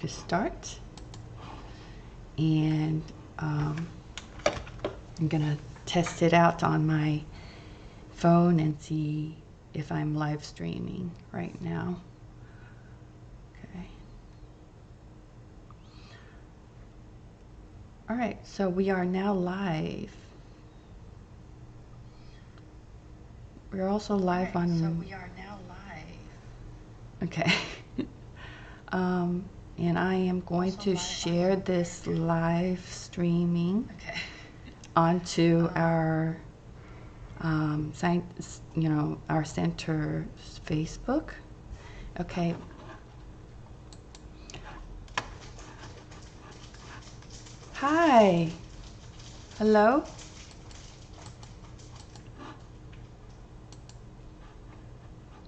to start. And I'm gonna test it out on my phone and see if I'm live streaming right now. Okay. All right, so we are now live. We're also live on. So we are now live. Okay. And I am going to share this live streaming onto our, our center's Facebook. Okay. Hi. Hello.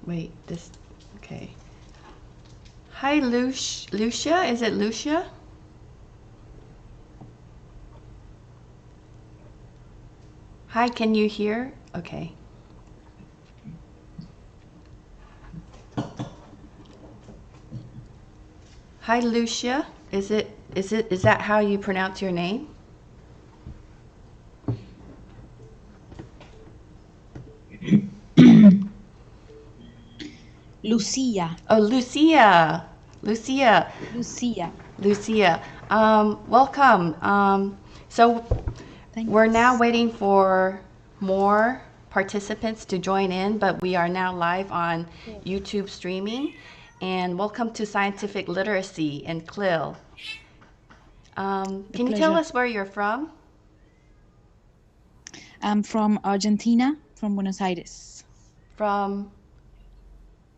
Wait, this, okay. Hi, Lucia. Is it Lucia? Hi, can you hear? Okay. Hi, Lucia. Is that how you pronounce your name? Lucia. Oh, Lucia. Lucia. Lucia. Lucia. Welcome. So Thanks. We're now waiting for more participants to join in, but we are now live on YouTube streaming. And welcome to Scientific Literacy in CLIL. Can you tell us where you're from? I'm from Argentina, from Buenos Aires. From?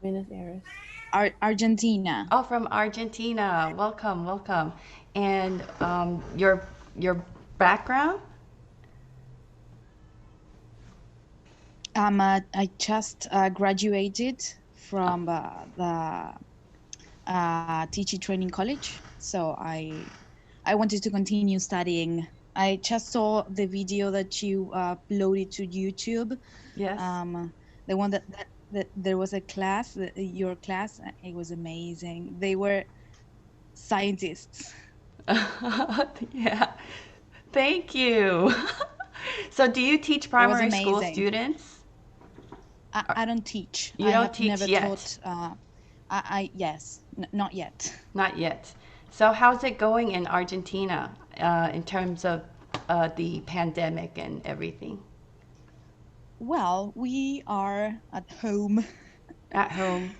Buenos Aires. Argentina. Oh, from Argentina. Welcome, welcome. And your background? I just graduated from the teacher training college, so I wanted to continue studying. I just saw the video that you uploaded to YouTube. Yes. The one that there was a class, your class. It was amazing. They were scientists. Yeah. Thank you. So do you teach primary school students? I don't teach. You don't teach never yet? Taught, yes, not yet. Not yet. So how's it going in Argentina in terms of the pandemic and everything? Well, we are at home. At home?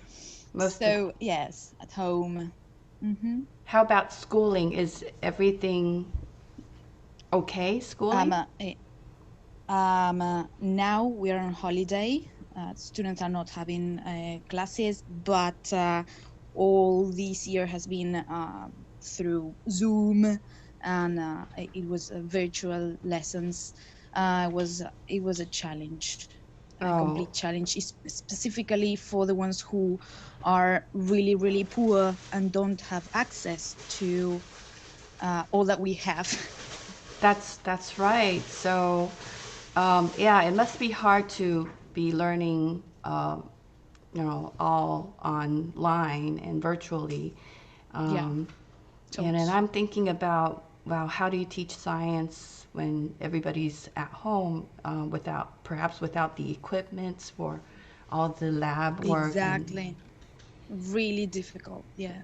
Yes, at home. Mm-hmm. How about schooling? Is everything okay, schooling? Now we're on holiday. Students are not having classes, but all this year has been through Zoom, and it was virtual lessons. It was a challenge, a complete challenge, specifically for the ones who are really, really poor and don't have access to all that we have. That's right. So, yeah, it must be hard to be learning, all online and virtually. And I'm thinking about, wow, how do you teach science when everybody's at home perhaps without the equipment for all the lab work? Exactly. Really difficult. Yeah.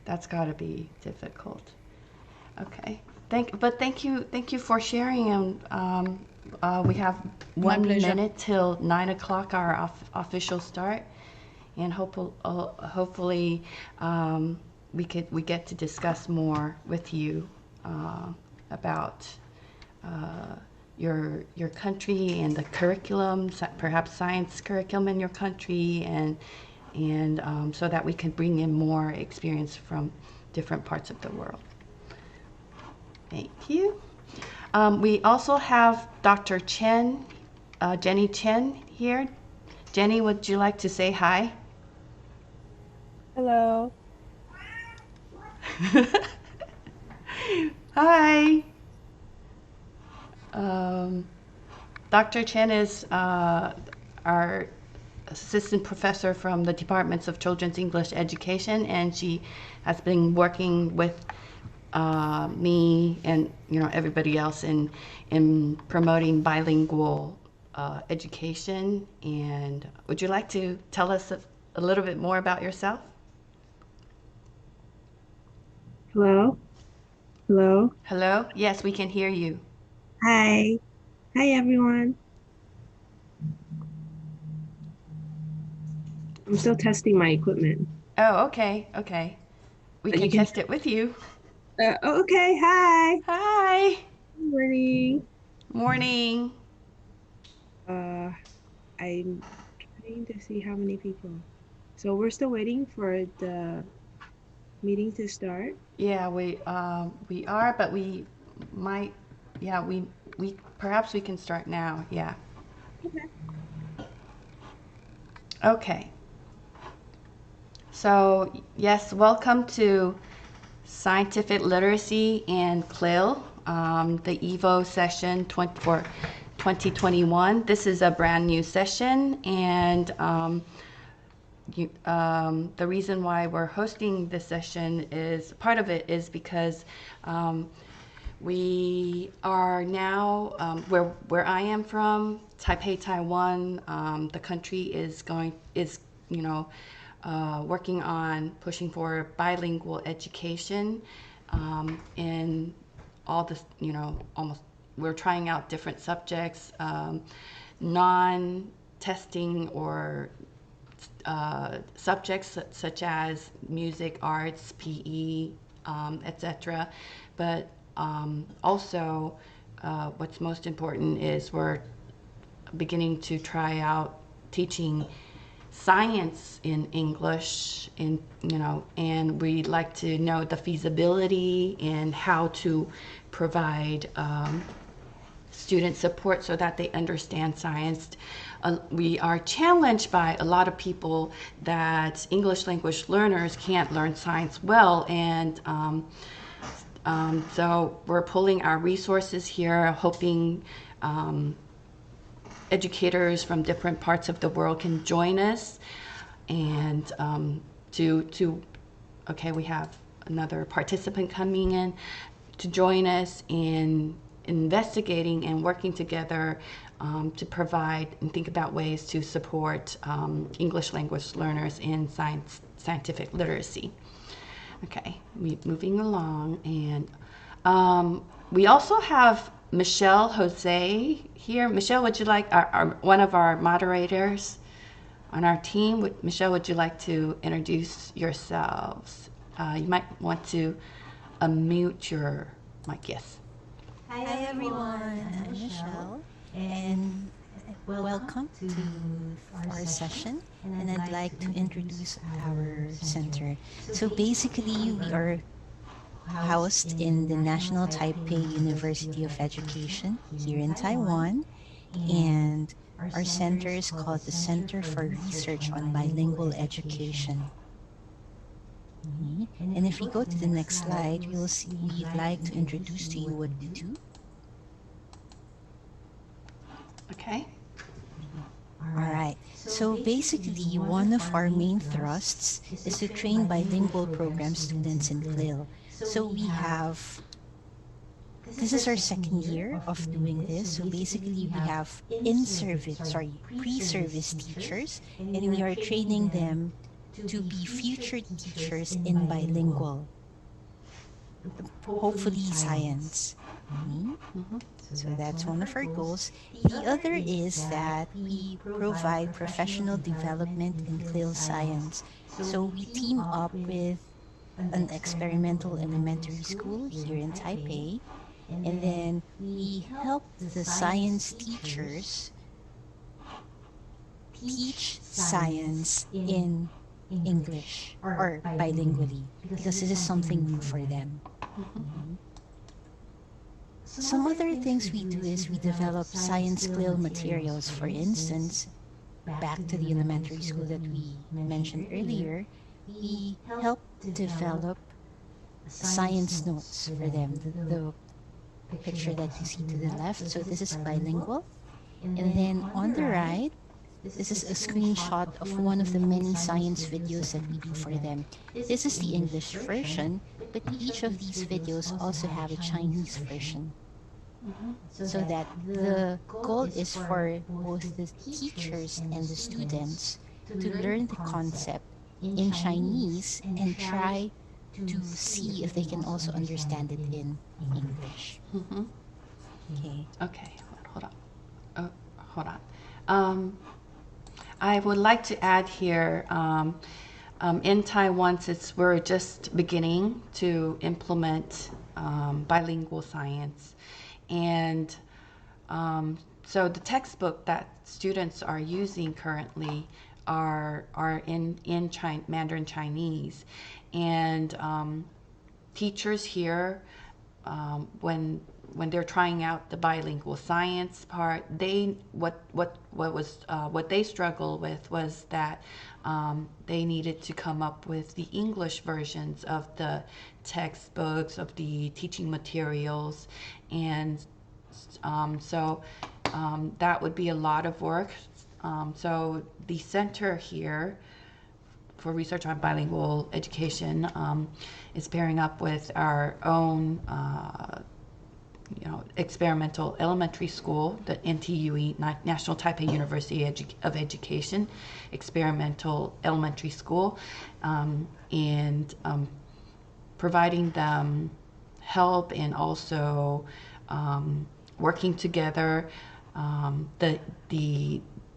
That's got to be difficult. Okay. Thank you for sharing. And we have 1 minute till 9 o'clock, our official start, and hopefully we get to discuss more with you about your country and the curriculum, perhaps science curriculum in your country, and so that we can bring in more experience from different parts of the world. Thank you. We also have Dr. Chen, Jenny Chen here. Jenny, would you like to say hi? Hello. Hi. Dr. Chen is our assistant professor from the Departments of Children's English Education, and she has been working with me and everybody else in promoting bilingual education. And would you like to tell us a little bit more about yourself? Hello? Hello? Hello? Yes, we can hear you. Hi. Hi, everyone. I'm still testing my equipment. Oh, okay, okay. We You can can. test it with you. Okay. Hi. Hi. Good morning. Morning. Uh, I'm trying to see how many people. So we're still waiting for the meeting to start. Yeah, we are, but we might. Yeah, we perhaps we can start now. Yeah. Okay. Okay. So yes, welcome to Scientific Literacy and CLIL, the EVO session for 2021. This is a brand new session, and the reason why we're hosting this session is part of it is because we are now where I am from, Taipei, Taiwan. The country is working on pushing for bilingual education in all this, almost we're trying out different subjects, non-testing or subjects such as music, arts, PE, etc. But also, what's most important is we're beginning to try out teaching science in English, and we'd like to know the feasibility and how to provide student support so that they understand science. We are challenged by a lot of people that English language learners can't learn science well, and so we're pulling our resources here, hoping educators from different parts of the world can join us, and okay, we have another participant coming in to join us in investigating and working together to provide and think about ways to support English language learners in scientific literacy. Okay, moving along, and we also have Michelle Jose here. Michelle, would you like one of our moderators on our team? Michelle, would you like to introduce yourselves? You might want to unmute your mic. Yes. Hi everyone, I'm Michelle, and welcome to our session. And I'd like to introduce our center. So basically, we are housed in the National Taipei University of Education here in Taiwan, and our center is called the Center for Research on Bilingual Education. And if we go to the next slide, you'll see we'd like to introduce to you what we do. Okay. All right. So basically, one of our main thrusts is to train bilingual program students in CLIL. So we have, this is our second year of doing this. So basically, we have pre-service teachers, and we are training them to be future teachers in bilingual, hopefully science. So that's one of our goals. The other is that we provide professional development in CLIL science. So we team up with an experimental elementary school here in Taipei, and then we help the science teachers teach science in English or bilingually, because this is something new for them. Some other things we do is we develop science CLIL materials. For instance, back to the elementary school that we mentioned earlier, we help develop science notes for them. The picture that you see to the left, so this is bilingual. And then on the right, This is a screenshot of one of the many science videos that we do for them. This is the English version, but each of these videos also have a Chinese version. So that the goal is for both the teachers and the students to learn the concept in Chinese and try to see if they can also understand it in English. Mm-hmm. Okay. Okay, hold on. Hold on. I would like to add here, in Taiwan, since we're just beginning to implement bilingual science, and so the textbook that students are using currently are in Mandarin Chinese, and teachers here, when they're trying out the bilingual science part, what they struggled with was that they needed to come up with the English versions of the textbooks, of the teaching materials, and that would be a lot of work. So the center here for research on bilingual education is pairing up with our own experimental elementary school, the NTUE, National Taipei University of Education, experimental elementary school, and providing them help, and also working together.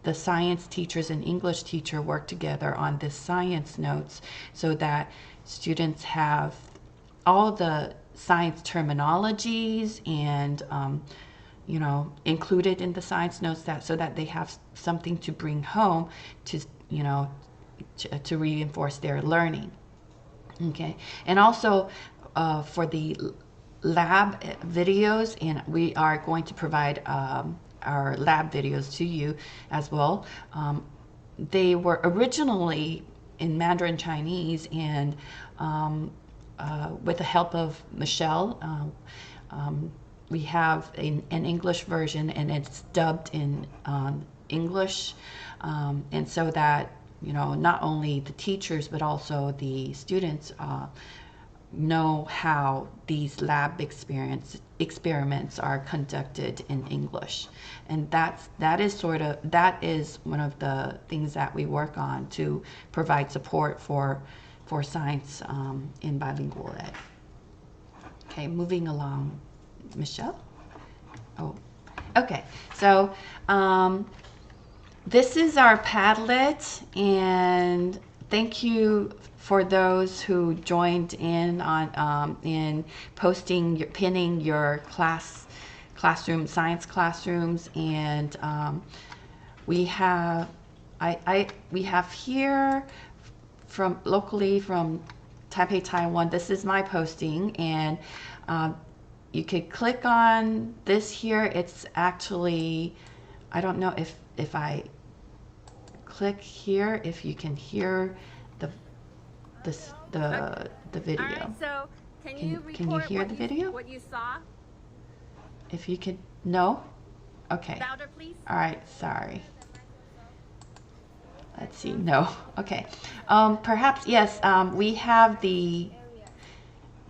The science teachers and English teacher work together on this science notes so that students have all the science terminologies and included in the science notes, so that they have something to bring home to to reinforce their learning. Okay, and also for the lab videos, and we are going to provide our lab videos to you as well. They were originally in Mandarin Chinese, and with the help of Michelle, we have an English version, and it's dubbed in English, and so that not only the teachers but also the students know how these lab experiments are conducted in English, and that is one of the things that we work on to provide support for science in bilingual ed. Okay, moving along, Michelle. Oh, okay. So this is our Padlet, and thank you for those who joined in on in pinning your science classrooms, and we have we have here from locally from Taipei, Taiwan. This is my posting, and you could click on this here. It's actually, I don't know if I click here, if you can hear the video. All right, so can you hear the video? What you saw? If you could, no? Okay. Louder, please. All right, sorry. Let's see, no, okay. Perhaps, yes, we have the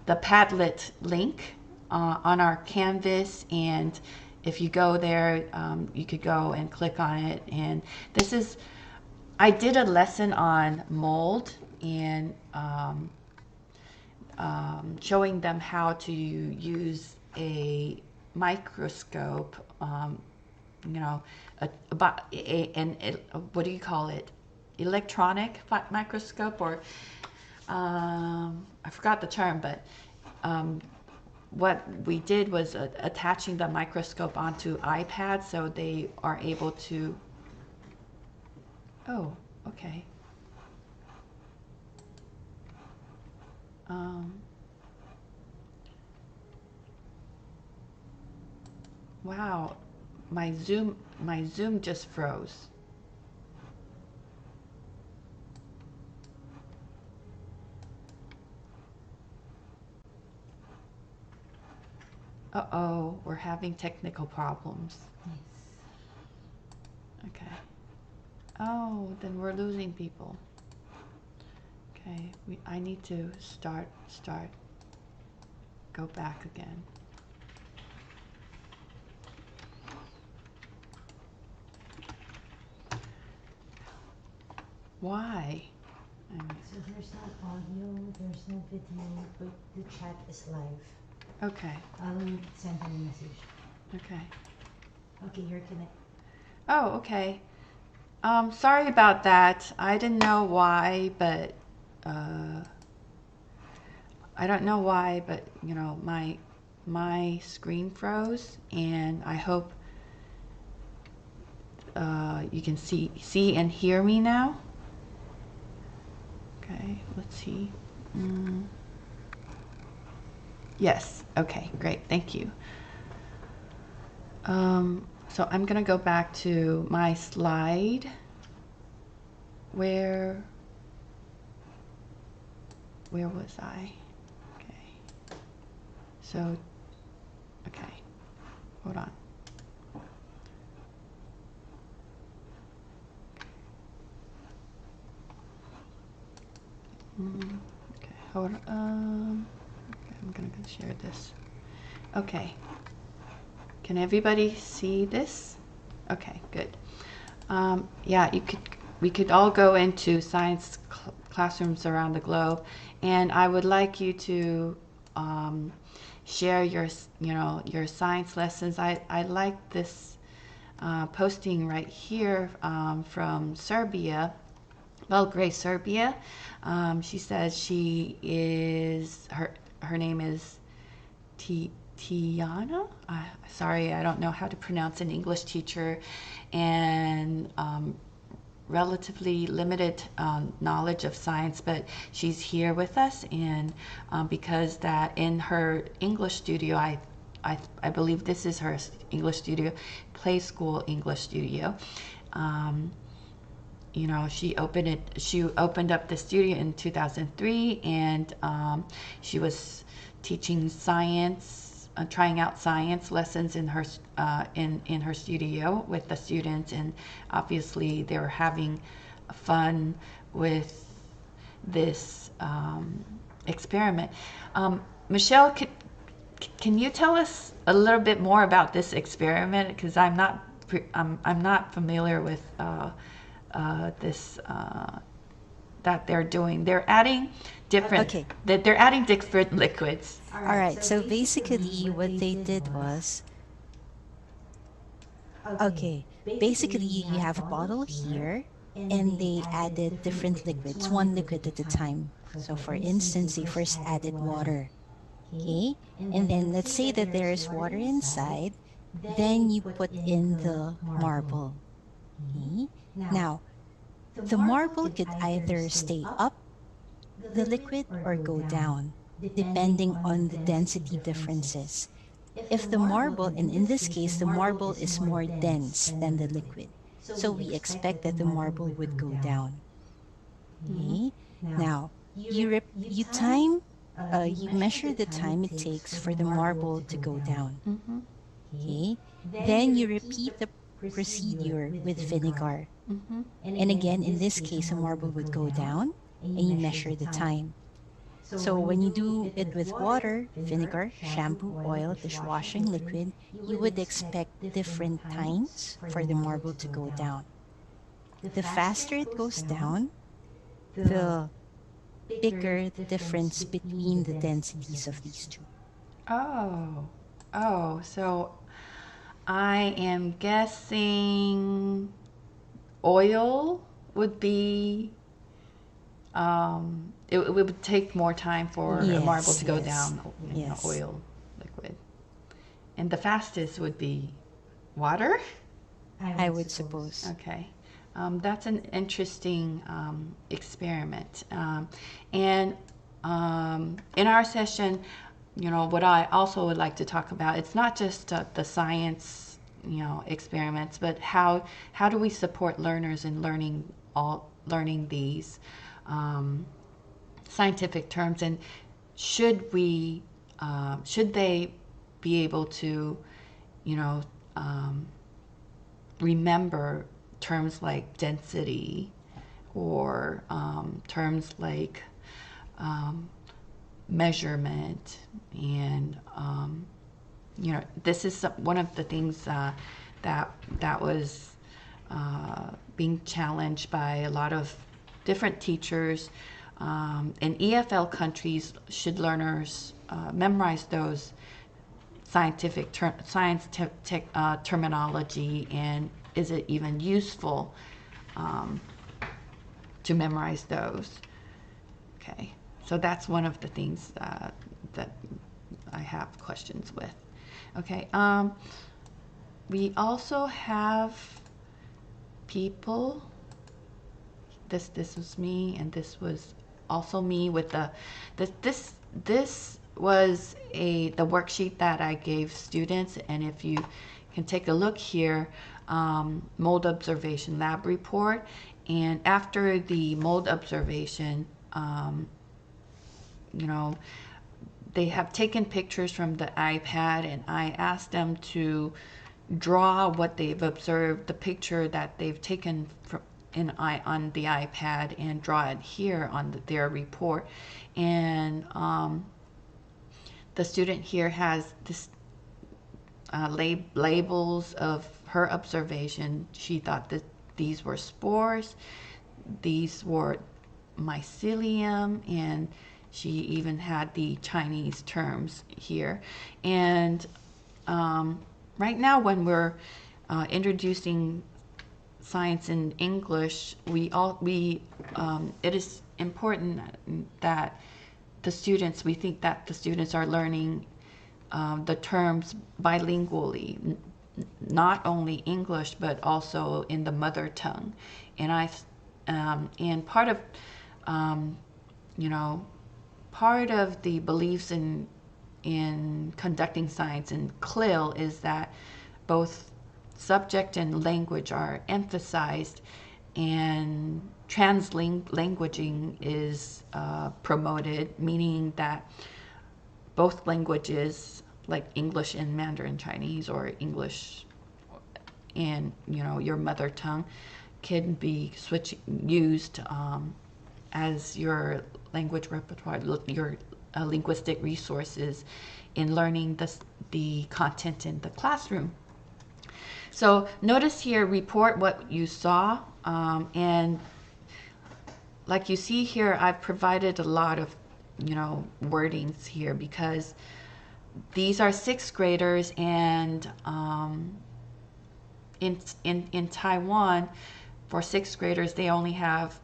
Padlet link on our Canvas, and if you go there, you could go and click on it. And this is, I did a lesson on mold, and showing them how to use a microscope, what do you call it? Electronic microscope, or I forgot the term, but what we did was attaching the microscope onto iPads, so they are able to. Oh, okay. Wow, my Zoom just froze. Uh-oh, we're having technical problems. Yes. Okay. Oh, then we're losing people. Okay, I need to start, go back again. Why? So there's no audio, there's no video, but the chat is live. Okay, I'll send her a message. okay. Okay, you're connected. Oh, okay. Sorry about that. I didn't know why, but I don't know why, but you know, my screen froze, and I hope you can see and hear me now. Okay, let's see. Yes. Okay, great. Thank you. So I'm gonna go back to my slide where was I? Okay. So, okay, hold on. Okay, hold on. Okay, I'm gonna share this. Okay. Can everybody see this? Okay, good. Yeah, we could all go into science classrooms around the globe, and I would like you to share your science lessons. I like this posting right here from Serbia, Belgrade, Serbia. She says her name is Tiana. Sorry, I don't know how to pronounce an English teacher, and relatively limited knowledge of science, but she's here with us, and because that in her English studio, I believe this is her English studio, Play School English Studio. You know, she opened up the studio in 2003, and she was teaching science, trying out science lessons in her in her studio with the students, and obviously they were having fun with this experiment. Michelle, can you tell us a little bit more about this experiment? Because I'm not familiar with this that they're doing. They're adding different. Okay. They're adding different liquids. All right, so basically what they did was, okay, basically you have a bottle here and they added different liquids, one liquid at a time. So for instance, they first added water, okay? And then let's say that there is water inside, then you put in the marble, okay? Now, the marble could either stay up the liquid or go down, depending on the density differences. If the marble, and in this case, the marble is more dense than the liquid, so we expect that the marble would go down. Okay? Now, you measure the time it takes for the marble to go down. Mm-hmm. Okay? Then you repeat the procedure with vinegar. Mm-hmm. And again, in this case, a marble would go down and you measure the time. So when you do it with water, vinegar, shampoo, oil, dishwashing liquid, you would expect different times for the marble to go down. The faster it goes down, the bigger the difference between the densities of these two. Oh, so I am guessing oil would be, it would take more time for a marble to go down, Yes. oil liquid. And the fastest would be water? I would suppose. Okay. That's an interesting experiment. And in our session, you know, what I also would like to talk about, it's not just the science, you know, experiments, but how do we support learners in learning these scientific terms, and should they be able to, you know, remember terms like density or terms like measurement. And this is one of the things that was being challenged by a lot of different teachers. In EFL countries, should learners memorize those scientific terminology, and is it even useful to memorize those? Okay, so that's one of the things that I have questions with. Okay, we also have people. This was me, and this was also me with this was the worksheet that I gave students, and if you can take a look here, mold observation lab report. And after the mold observation, they have taken pictures from the iPad, and I asked them to draw what they've observed, the picture that they've taken on the iPad, and draw it here on their report. And the student here has this labels of her observation. She thought that these were spores, these were mycelium, and she even had the Chinese terms here. And right now, when we're introducing science in English, it is important that we think that the students are learning the terms bilingually, not only English but also in the mother tongue. And part of the beliefs in conducting science in CLIL is that both subject and language are emphasized, and translanguaging is promoted, meaning that both languages, like English and Mandarin Chinese, or English and your mother tongue, can be used as your language repertoire, your linguistic resources in learning the content in the classroom. So notice here, report what you saw, and like you see here, I've provided a lot of wordings here because these are sixth graders, and in Taiwan, for sixth graders, they only have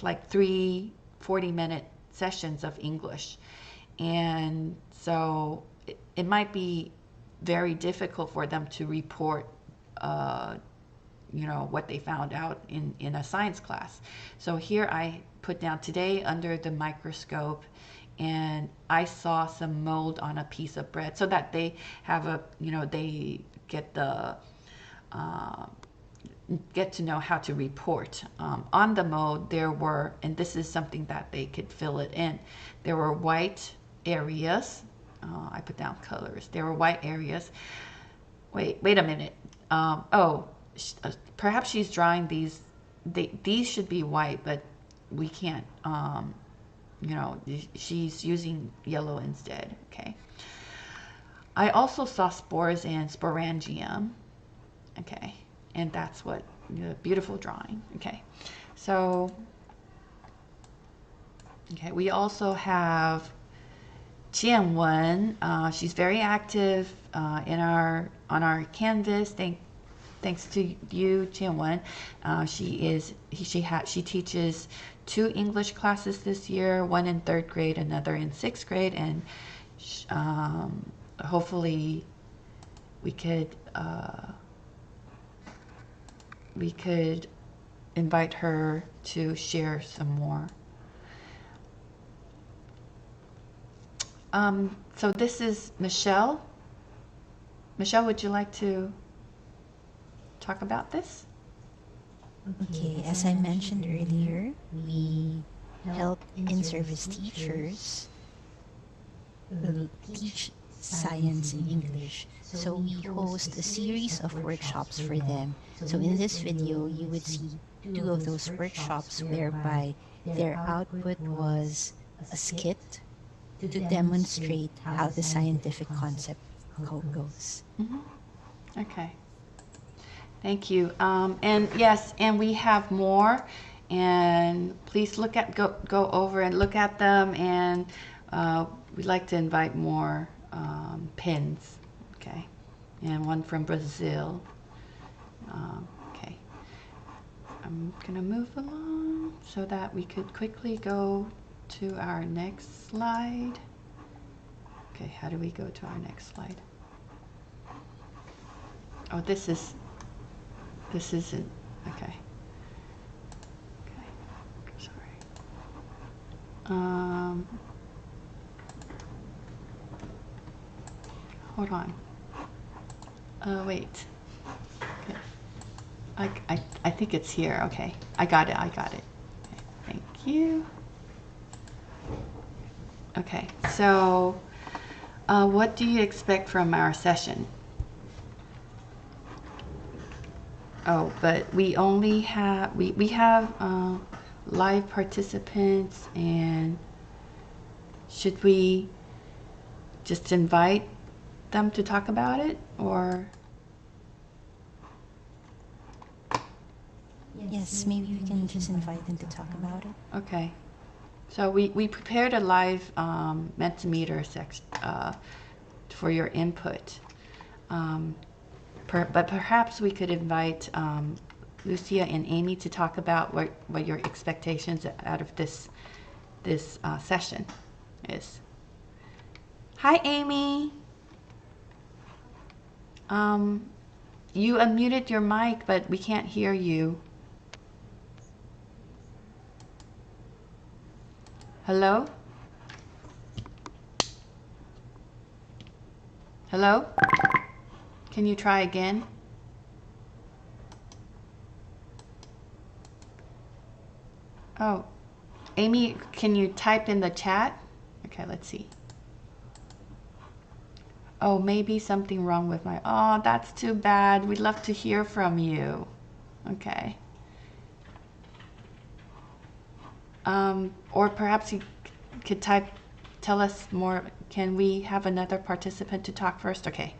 like 3 40-minute sessions of English, and so it might be very difficult for them to report what they found out in a science class. So here I put down, today under the microscope, and I saw some mold on a piece of bread, so that they have they get to know how to report. On the mold, there were, and this is something that they could fill it in, there were white areas. I put down colors. There were white areas. Wait a minute. Perhaps she's drawing these. These should be white, but we can't. She's using yellow instead. Okay. I also saw spores and sporangium. Okay, and that's what beautiful drawing. Okay, so we also have Jianwen. She's very active on our Canvas. Thanks to you, Jianwen. She teaches 2 English classes this year, one in 3rd grade, another in 6th grade, and hopefully we could invite her to share some more. So this is Michelle. Michelle, would you like to talk about this? Okay, as I mentioned earlier, we help in-service teachers who teach science in English. So we host a series of workshops for them. So in this video, you would see two of those workshops whereby their output was a skit to demonstrate how the scientific concept goes. Okay. Thank you. And yes, and we have more. And please go over and look at them. And we'd like to invite more pins. Okay. And one from Brazil. Okay. I'm gonna move along so that we could quickly go to our next slide. Okay, how do we go to our next slide? Oh, this isn't, okay. Okay, sorry. Hold on. Wait. Okay. I think it's here, okay. I got it. Okay, thank you. Okay, so what do you expect from our session? Oh, but we only have, we have live participants, and should we just invite them to talk about it, or? Yes, maybe we can just invite them to talk about it. Okay. So we prepared a live Mentimeter section for your input. But perhaps we could invite Lucia and Amy to talk about what your expectations out of this session is. Hi, Amy. You unmuted your mic, but we can't hear you. Hello? Hello? Can you try again? Oh, Amy, can you type in the chat? Okay, let's see. Oh, maybe something wrong with my, oh, that's too bad. We'd love to hear from you. Okay. Or perhaps you could tell us more. Can we have another participant to talk first? Okay.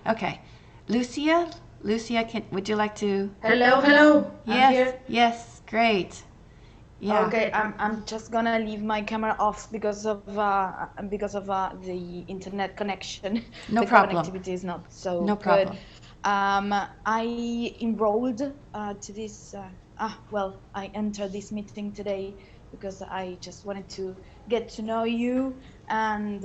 Okay. Lucia, would you like to? Hello. Yes, I'm here. yes, great. Yeah. Okay, I'm just gonna leave my camera off because of the internet connection. No the problem. connectivity is not so No good. problem. I enrolled to this. I entered this meeting today because I just wanted to get to know you, and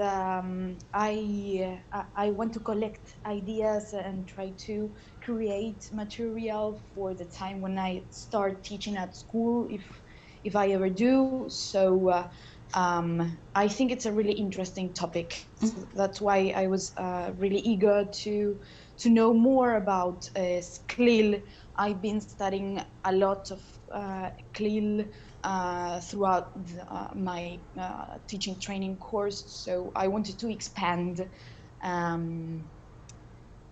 I want to collect ideas and try to create material for the time when I start teaching at school, if I ever do. So I think it's a really interesting topic. So that's why I was really eager to know more about CLIL. I've been studying a lot of CLIL throughout my teaching training course, so I wanted to expand.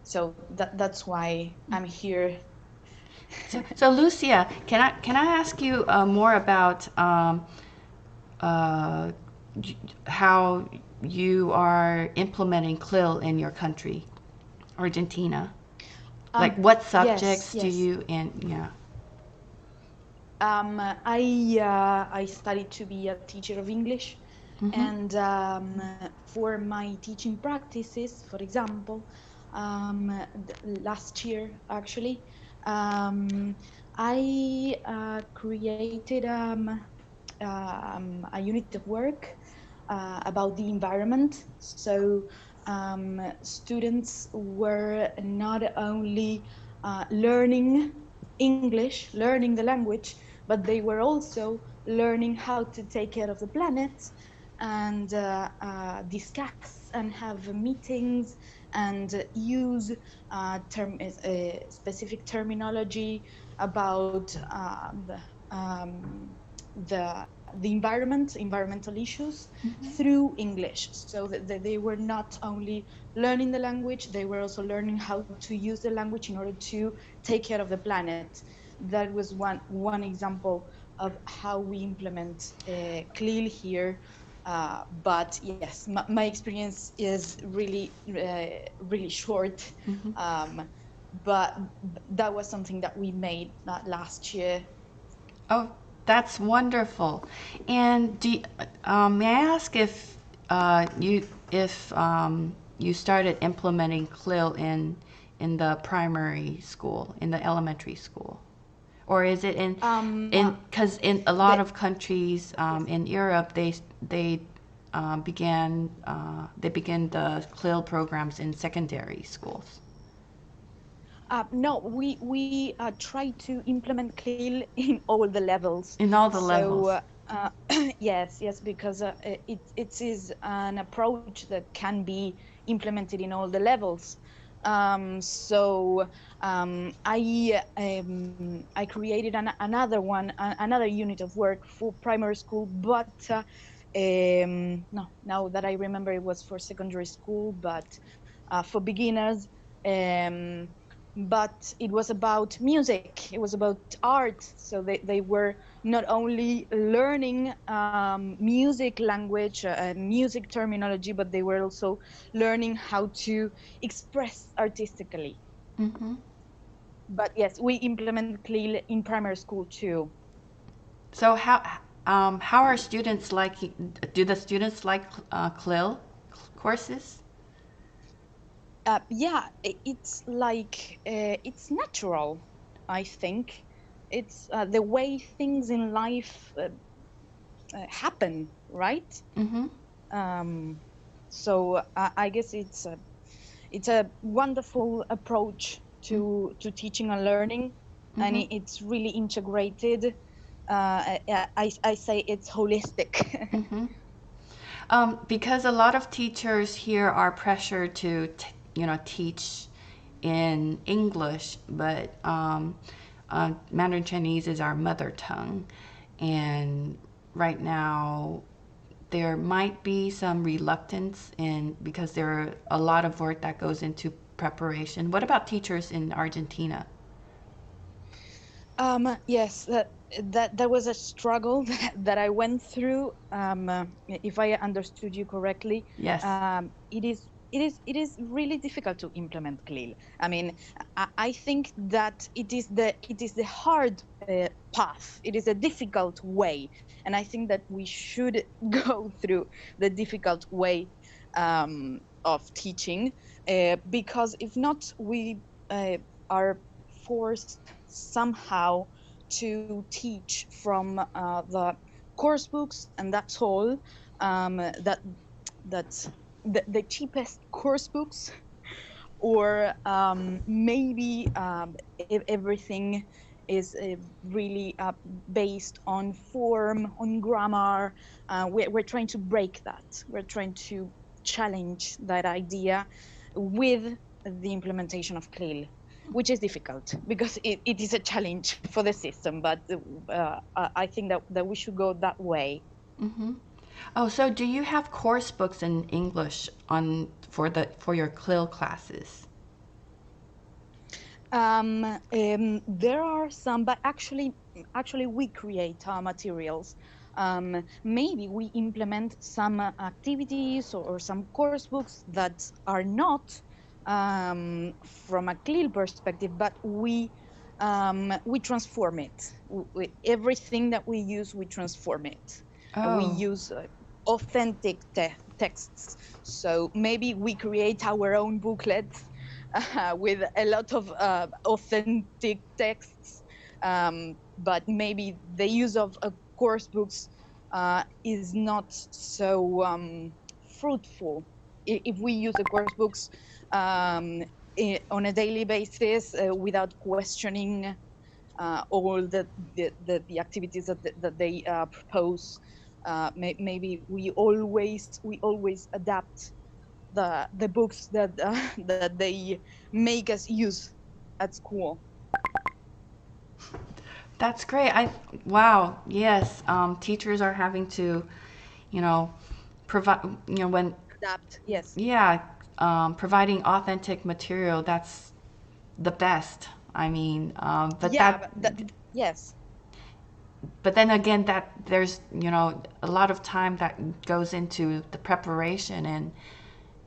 So that's why I'm here. So Lucia, can I ask you more about how you are implementing CLIL in your country, Argentina? Like what subjects do you yeah? I studied to be a teacher of English, and for my teaching practices, for example, last year actually, I created a unit of work about the environment. So students were not only learning English, learning the language, but they were also learning how to take care of the planet and discuss and have meetings and use specific terminology about the the environmental issues through English. So that they were not only learning the language, they were also learning how to use the language in order to take care of the planet. That was one example of how we implement CLIL here. But yes, my experience is really short. But that was something that we made last year. Oh, that's wonderful. And may I ask if you started implementing CLIL in the primary school, in the elementary school, or is it in because in a lot of countries in Europe began they begin the CLIL programs in secondary schools. No, we try to implement CLIL in all the levels. In all the levels. Yes, because it is an approach that can be implemented in all the levels. I created another unit of work for primary school, but no, now that I remember, it was for secondary school, but for beginners. But it was about music, it was about art. So they were not only learning music language, music terminology, but they were also learning how to express artistically. But yes, we implement CLIL in primary school too. So how are students liking? Do the students like CLIL courses? Yeah, it's like it's natural. I think it's the way things in life happen, right? So I guess it's a wonderful approach to teaching and learning, and it's really integrated. I say it's holistic. Because a lot of teachers here are pressured to teach in English, but Mandarin Chinese is our mother tongue, and right now there might be some reluctance because there are a lot of work that goes into preparation. What about teachers in Argentina? Yes, that was a struggle that I went through. If I understood you correctly, Yes. It is really difficult to implement CLIL. I mean, I think that it is the hard path. It is a difficult way, and I think that we should go through the difficult way of teaching, because if not, we are forced somehow to teach from the course books, and that's all. That's the cheapest course books, or maybe everything is really based on form, on grammar. We're trying to break that. We're trying to challenge that idea with the implementation of CLIL, which is difficult because it is a challenge for the system. But I think that we should go that way. Oh, so do you have course books in English for your CLIL classes? There are some, but actually we create our materials. Maybe we implement some activities or some course books that are not from a CLIL perspective, but we transform it. Everything that we use, we transform it. We use authentic texts. So maybe we create our own booklet with a lot of authentic texts, but maybe the use of course books is not so fruitful. If we use the course books on a daily basis without questioning all the activities that they propose, maybe we always adapt the books that they make us use at school. That's great. Wow, yes. Teachers are having to, you know, provide, when, Adapt. Yes. yeah, providing authentic material. That's the best. I mean, Yeah, but yes. but then again, that there's, a lot of time that goes into the preparation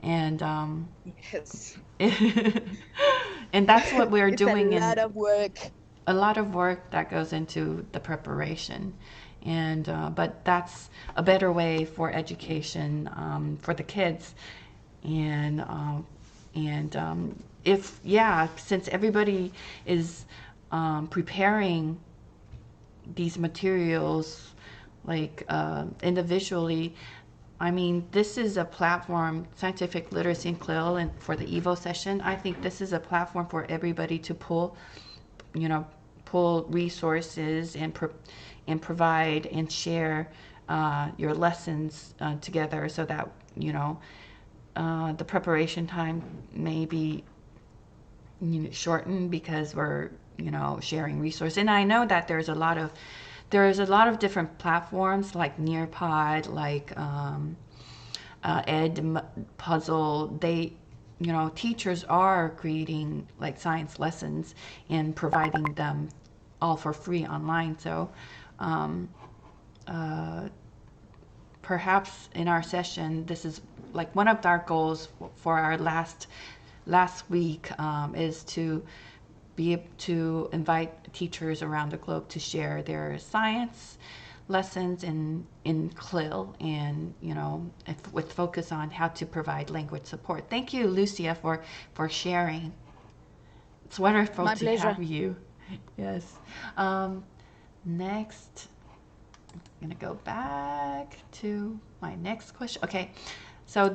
and Yes. and that's what we're It's a doing lot in of work. a lot of work that goes into the preparation, and but that's a better way for education, for the kids, and if, yeah, since everybody is preparing these materials like individually. I mean, this is a platform, Scientific Literacy and CLIL, and for the Evo session, I think this is a platform for everybody to you know, pull resources and provide and share your lessons together, so that, the preparation time may be, shortened because we're, sharing resources. And I know that there's a lot of different platforms like Nearpod, like Puzzle. They, teachers are creating like science lessons and providing them all for free online. So um, uh, perhaps in our session, this is like one of our goals for our last week, is to be able to invite teachers around the globe to share their science lessons in CLIL, and, with focus on how to provide language support. Thank you, Lucia, for sharing. It's wonderful My to pleasure. have you. Yes. Um, Next, I'm gonna go back to my next question. Okay, so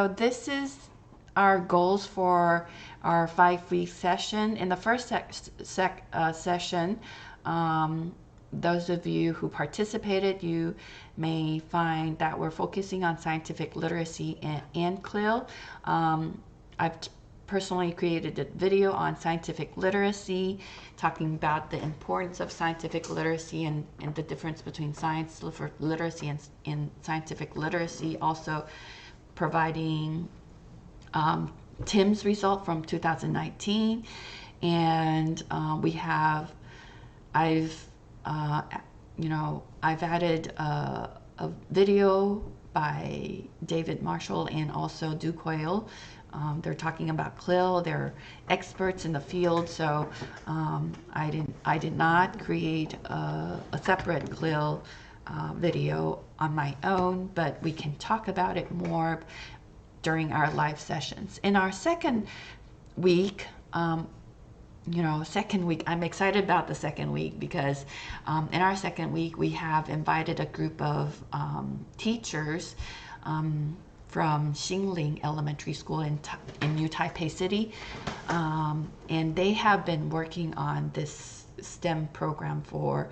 this is our goals for our 5-week session. In the first session, those of you who participated, you may find that we're focusing on scientific literacy and CLIL. I've personally created a video on scientific literacy, talking about the importance of scientific literacy and the difference between science literacy and scientific literacy. Also providing Tim's result from 2019, and I've I've added a video by David Marshall and also Du Quayle. They're talking about CLIL. They're experts in the field, so I did not create a separate CLIL video on my own, but we can talk about it more during our live sessions. In our second week, I'm excited about the second week because in our second week, we have invited a group of teachers from Xingling Elementary School in New Taipei City, and they have been working on this STEM program for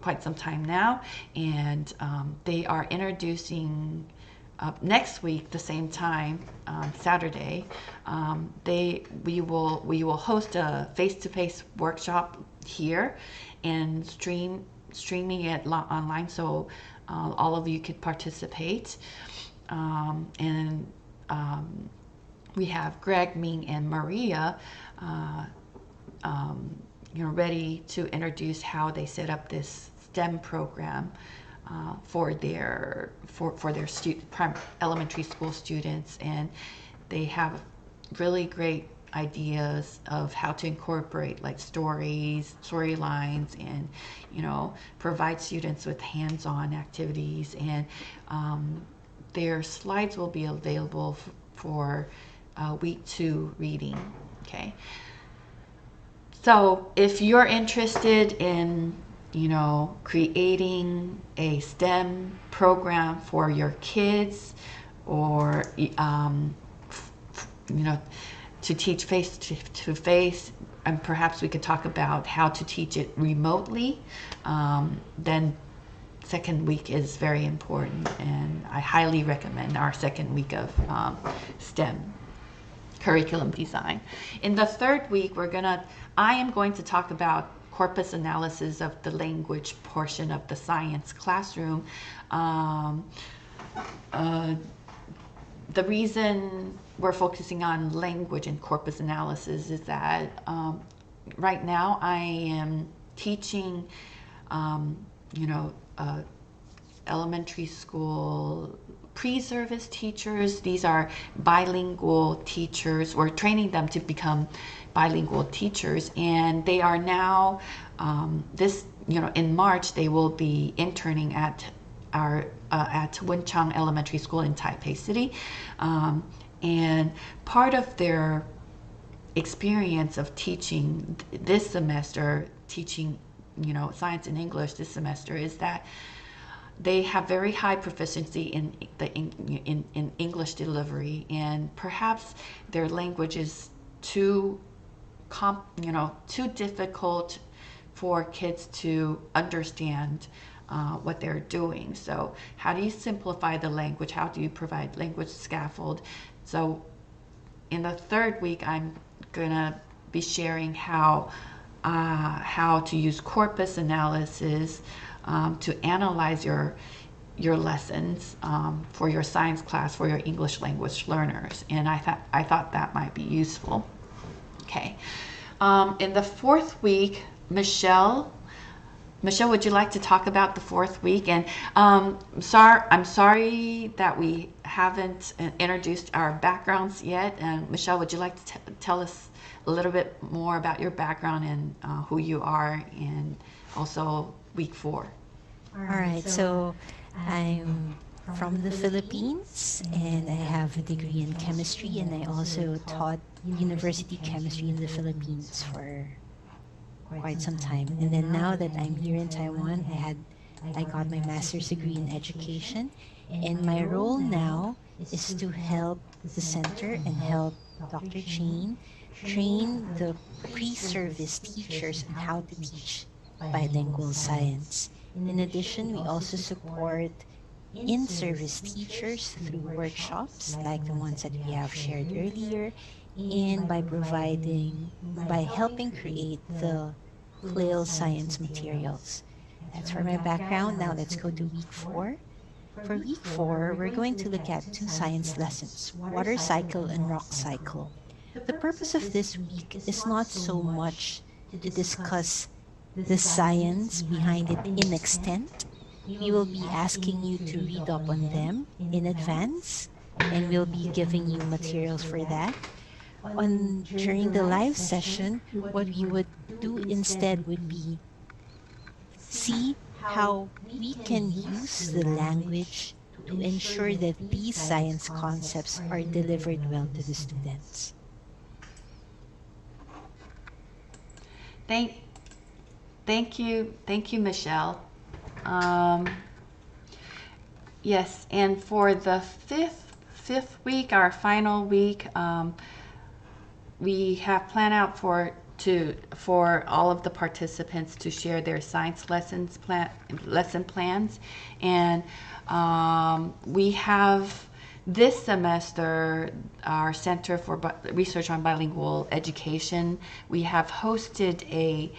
quite some time now, and they are introducing next week, the same time, Saturday. We will host a face-to-face workshop here and streaming it online, so all of you could participate. And we have Greg, Ming, and Maria, ready to introduce how they set up this STEM program for their elementary school students, and they have really great ideas of how to incorporate like storylines, and provide students with hands-on activities, and their slides will be available for week 2 reading. Okay, so if you're interested in creating a STEM program for your kids, or to teach face to face, and perhaps we could talk about how to teach it remotely, then second week is very important, and I highly recommend our second week of STEM curriculum design. In the third week, I am going to talk about corpus analysis of the language portion of the science classroom. The reason we're focusing on language and corpus analysis is that right now I am teaching, you know, elementary school pre-service teachers. These are bilingual teachers. We're training them to become bilingual teachers, and they are now in March they will be interning at our at Wenchang Elementary School in Taipei City, and part of their experience of teaching this semester, teaching science and English this semester, is that they have very high proficiency in English delivery, and perhaps their language is too difficult for kids to understand what they're doing. So how do you simplify the language? How do you provide language scaffold? So in the third week, I'm gonna be sharing how to use corpus analysis to analyze your lessons for your science class for your English language learners, and I thought that might be useful. Okay, in the fourth week, Michelle, would you like to talk about the fourth week? And I'm sorry that we haven't introduced our backgrounds yet. And Michelle, would you like to tell us a little bit more about your background and who you are, and also week 4? All right, so I'm from the Philippines, and I have a degree in chemistry, and I also taught university chemistry in the Philippines for quite some time. And then now that I'm here in Taiwan, I got my master's degree in education, and my role now is to help the center and help Dr. Jane train the pre-service teachers on how to teach bilingual science. In addition, we also support in-service teachers through workshops like the ones that we have shared earlier, and by helping create the CLIL science materials. That's for my background. Now let's go to week 4. For week 4, we're going to look at 2 science lessons, water cycle and rock cycle. The purpose of this week is not so much to discuss the science behind it in extent. We will be asking you to read up on them in advance, and we'll be giving you materials for that. During the live session, what we would do instead would be see how we can use the language to ensure that these science concepts are delivered well to the students. Thank you, Michelle. Yes, and for the fifth week, our final week, we have planned out for all of the participants to share their science lesson plans, and we have this semester our Center for Research on Bilingual Education. We have hosted a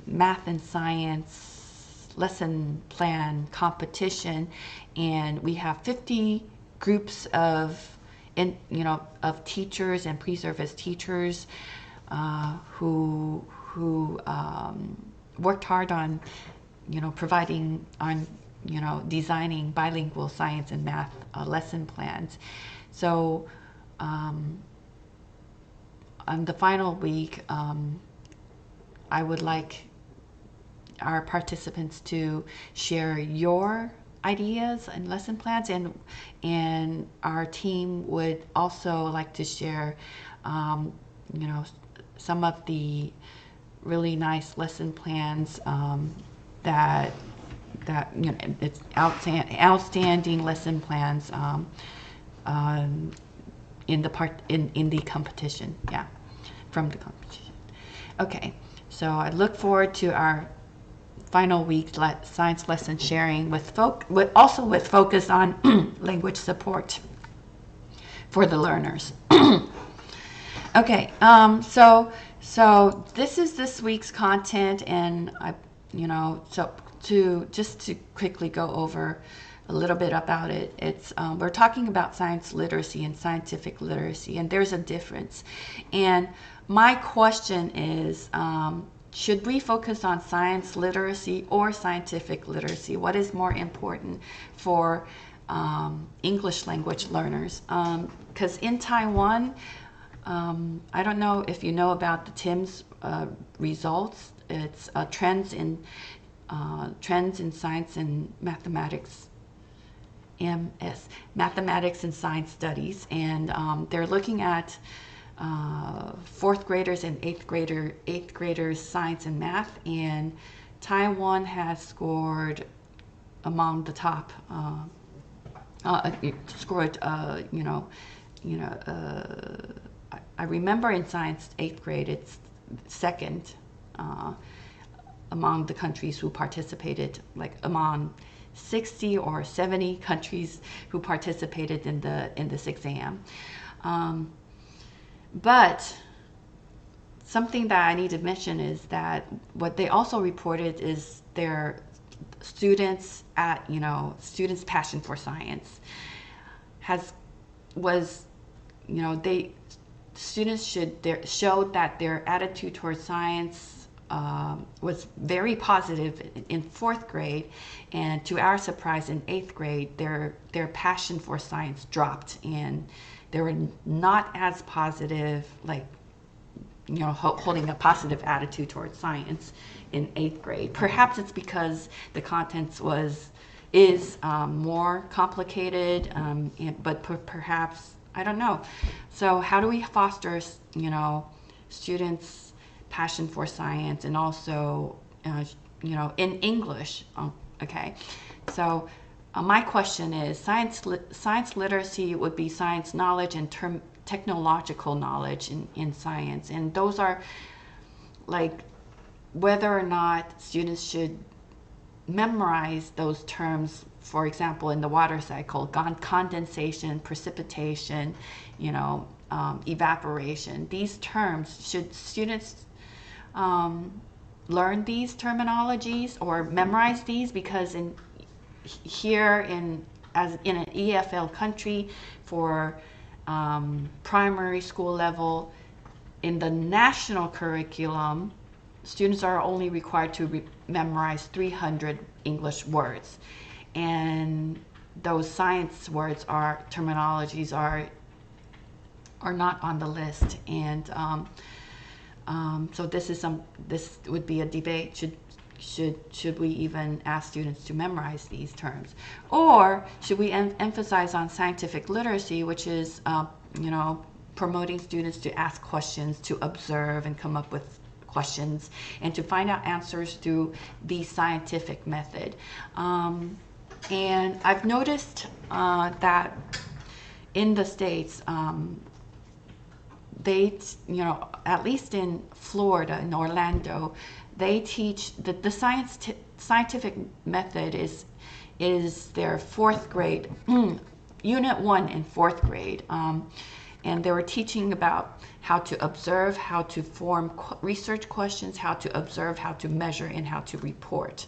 math and science lesson plan competition, and we have 50 groups of teachers and pre-service teachers who worked hard on providing on designing bilingual science and math lesson plans. So on the final week, I would like our participants to share your ideas and lesson plans, and our team would also like to share some of the really nice lesson plans that it's outstanding lesson plans in the competition. Yeah, from the competition. Okay, so I look forward to our final week science lesson sharing with focus on language support for the learners. Okay, so this is this week's content, and so to quickly go over a little bit about it. It's we're talking about science literacy and scientific literacy, and there's a difference. And my question is, should we focus on science literacy or scientific literacy? What is more important for English language learners? Because in Taiwan, I don't know if you know about the TIMS results. It's trends in science and mathematics, MS, mathematics and science studies, and they're looking at fourth graders and eighth graders science and math, and Taiwan has scored among the top. Scored, I remember in science, eighth grade, it's second among the countries who participated, like among 60 or 70 countries who participated in this exam. But something that I need to mention is that what they also reported is their students' passion for science was, they students showed that their attitude towards science was very positive in fourth grade, and to our surprise, in eighth grade, their passion for science dropped, and they were not as positive, like holding a positive attitude towards science in eighth grade. Perhaps it's because the contents is more complicated, but perhaps, I don't know. So how do we foster, students' passion for science, and also, in English? Okay, so my question is, science literacy would be science knowledge and technological knowledge in science, and those are like whether or not students should memorize those terms. For example, in the water cycle, condensation, precipitation, evaporation. These terms, should students learn these terminologies or memorize these? Because in an EFL country, for primary school level, in the national curriculum, students are only required to memorize 300 English words, and those science words terminologies are not on the list. And so this would be a debate. Should we even ask students to memorize these terms, or should we emphasize on scientific literacy, which is promoting students to ask questions, to observe and come up with questions, and to find out answers through the scientific method. And I've noticed that in the States, they, at least in Florida, in Orlando, they teach that the scientific method is their fourth grade, unit 1 in fourth grade. And they were teaching about how to observe, how to form research questions, how to observe, how to measure, and how to report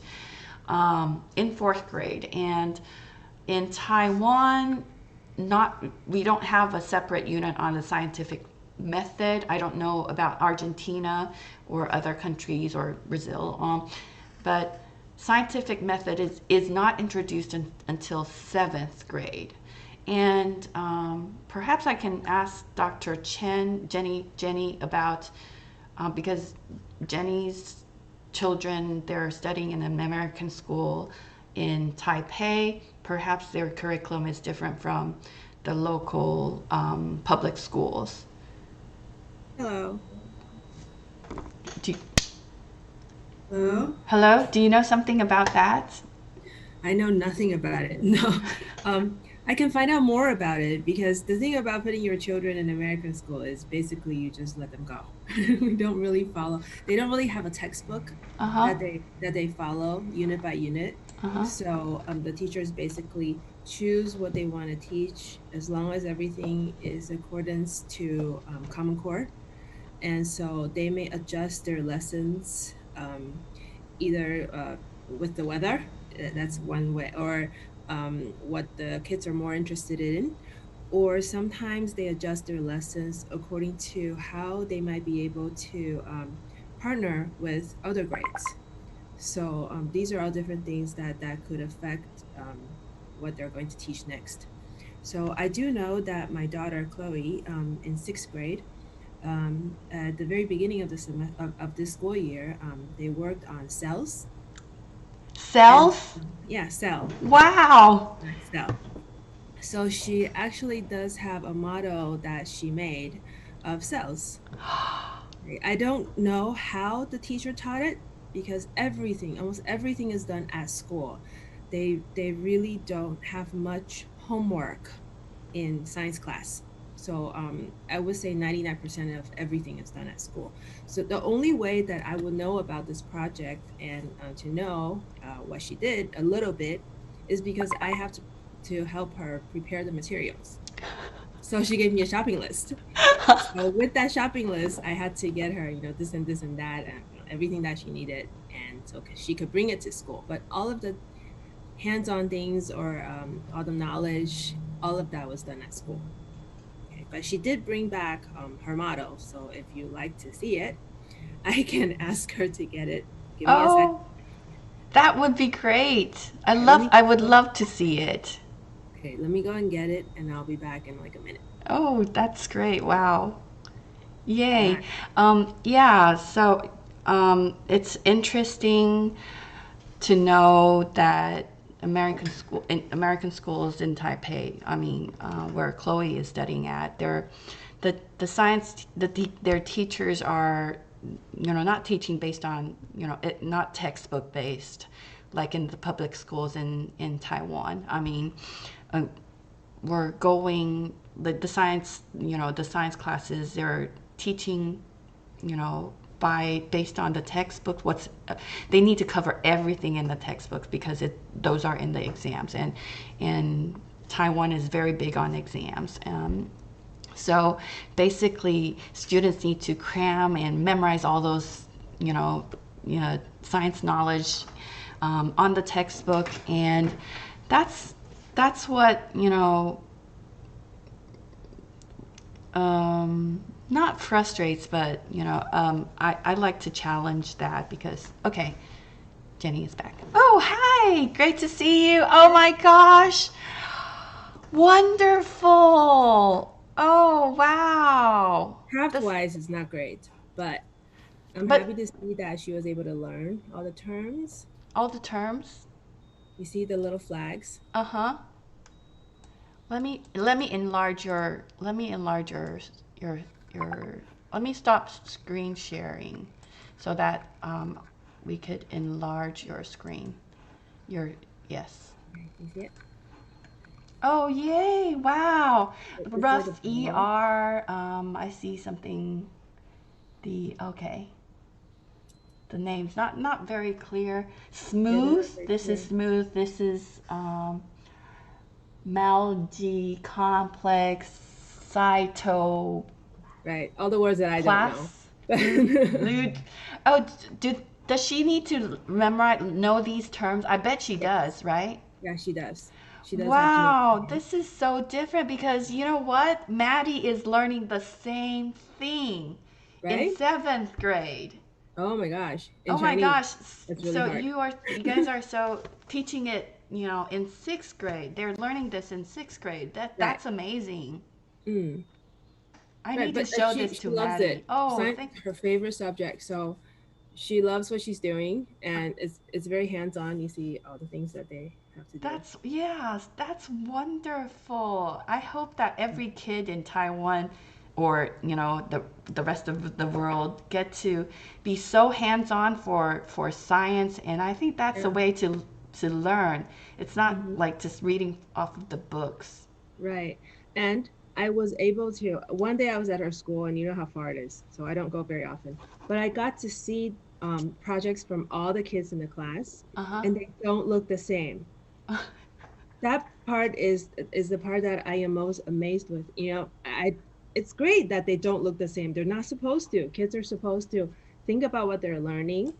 in fourth grade. And in Taiwan, we don't have a separate unit on the scientific method. I don't know about Argentina or other countries or Brazil, but scientific method is not introduced until 7th grade. And perhaps I can ask Dr. Jenny about, because Jenny's children, they're studying in an American school in Taipei. Perhaps their curriculum is different from the local public schools. Hello. Do, Hello? Hello? Do you know something about that? I know nothing about it. No. I can find out more about it, because the thing about putting your children in American school is basically you just let them go. We don't really follow. They don't really have a textbook that they follow unit by unit. So the teachers basically choose what they want to teach as long as everything is accordance to Common Core. And so they may adjust their lessons either with the weather, that's one way, or what the kids are more interested in, or sometimes they adjust their lessons according to how they might be able to partner with other grades. So these are all different things that could affect what they're going to teach next. So I do know that my daughter Chloe, in sixth grade, at the very beginning of the of this school year, they worked on cells. And Cells? yeah, Wow. cell. So she actually does have a model that she made of cells. I don't know how the teacher taught it because everything, almost everything is done at school. They really don't have much homework in science class. So I would say 99% of everything is done at school. So the only way that I will know about this project and to know what she did a little bit is because I have to help her prepare the materials. So she gave me a shopping list. So with that shopping list, I had to get her, this and that, and everything that she needed, and so she could bring it to school. But all of the hands-on things or all the knowledge, all of that was done at school. Okay, but she did bring back her model. So if you like to see it, I can ask her to get it. Give me a second. Oh, that would be great. Okay, let me I would love to see it. okay, let me go and get it, and I'll be back in like a minute. Oh, that's great. Wow. All Yay. right. Yeah, so it's interesting to know that American schools in Taipei, I mean, where Chloe is studying at, the science their teachers are, not teaching based on, not textbook based, like in the public schools in Taiwan. I mean, uh, we're going the science, the science classes, they're teaching, by based on the textbooks. They need to cover everything in the textbooks because those are in the exams, and Taiwan is very big on exams. So basically, students need to cram and memorize all those, science knowledge on the textbook, and that's what, not frustrates, but I like to challenge that because Jenny is back. Oh, hi, great to see you. Oh my gosh, wonderful. Oh wow. Craft wise is not great, but I'm But happy to see that she was able to learn all the terms. all the terms. You see the little flags? Uh-huh. Let me enlarge your your let me stop screen sharing so that we could enlarge your screen. Your Yes. You see it? Oh yay! Wow. It's like a Rough ball. ER. I see something. Okay. The name's not very clear. Yeah, they're not Smooth. very This is clear. smooth. This is Malgi complex cytoplasm. Right. All the words that I don't know. Lud. Oh, does she need to know these terms? I bet she Yes. does, right? Yeah, she does. She does have to know. Wow, this is so different because you know what? Maddie is learning the same thing in Right? seventh grade. Oh my gosh. In Oh my Chinese, gosh. that's really So hard. you guys are so teaching it, in sixth grade. They're learning this in sixth grade. Right. That's amazing. Mm. I Right. need to But show she this to loves Maddie. it. Oh, Science is her favorite subject. So she loves what she's doing, and it's very hands on. You see all the things that they have to do. that's wonderful. I hope that every kid in Taiwan or, the rest of the world get to be so hands-on for science, and I think that's a Yeah. way to learn. It's not Hmm. like just reading off of the books. Right. And I was able to, one day I was at her school, and you know how far it is, so I don't go very often. But I got to see projects from all the kids in the class, Uh-huh. and they don't look the same. that part is the part that I am most amazed with. It's great that they don't look the same. They're not supposed to. Kids are supposed to think about what they're learning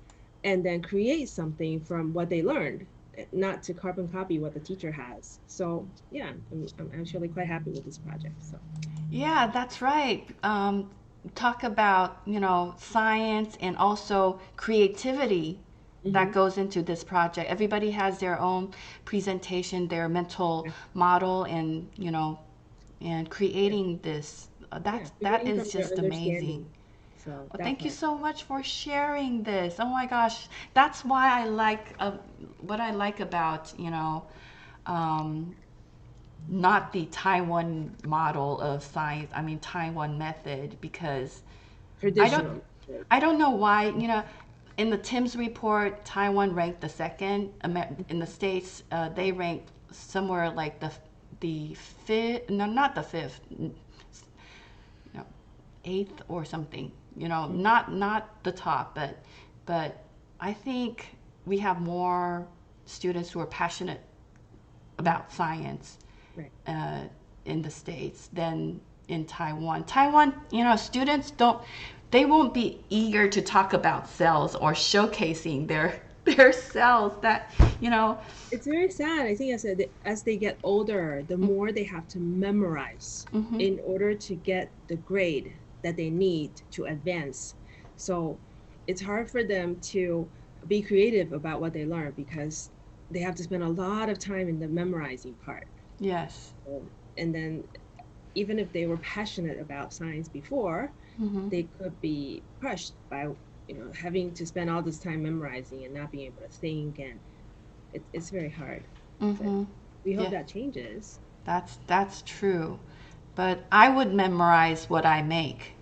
and then create something from what they learned, not to carbon copy what the teacher has. So yeah, I'm actually quite happy with this project. So Yeah, that's right. Talk about, science and also creativity that goes into this project. Everybody has their own presentation, their mental model, and, and creating this. That creating is from their just understanding. amazing. So Well, that thank you part. so much for sharing this. Oh my gosh, that's why I like what I like about, um, not the Taiwan model of science, I mean Taiwan method, because I don't Traditional. I don't know why, in the Tim's report, Taiwan ranked the second. In the States, they ranked somewhere like the fifth, no, not the fifth, eighth or something. Not the top, but I think we have more students who are passionate about science Right. in the States than in Taiwan. Taiwan, students they won't be eager to talk about cells or showcasing their cells. That, It's very sad. I think as they get older, the more they have to memorize mm-hmm. in order to get the grade that they need to advance. So it's hard for them to be creative about what they learn because they have to spend a lot of time in the memorizing part. Yes. And then even if they were passionate about science before, Mm-hmm. they could be crushed by having to spend all this time memorizing and not being able to think, and it's very hard. But Mm-hmm. we hope Yeah, that changes. that's true. But I would memorize what I make.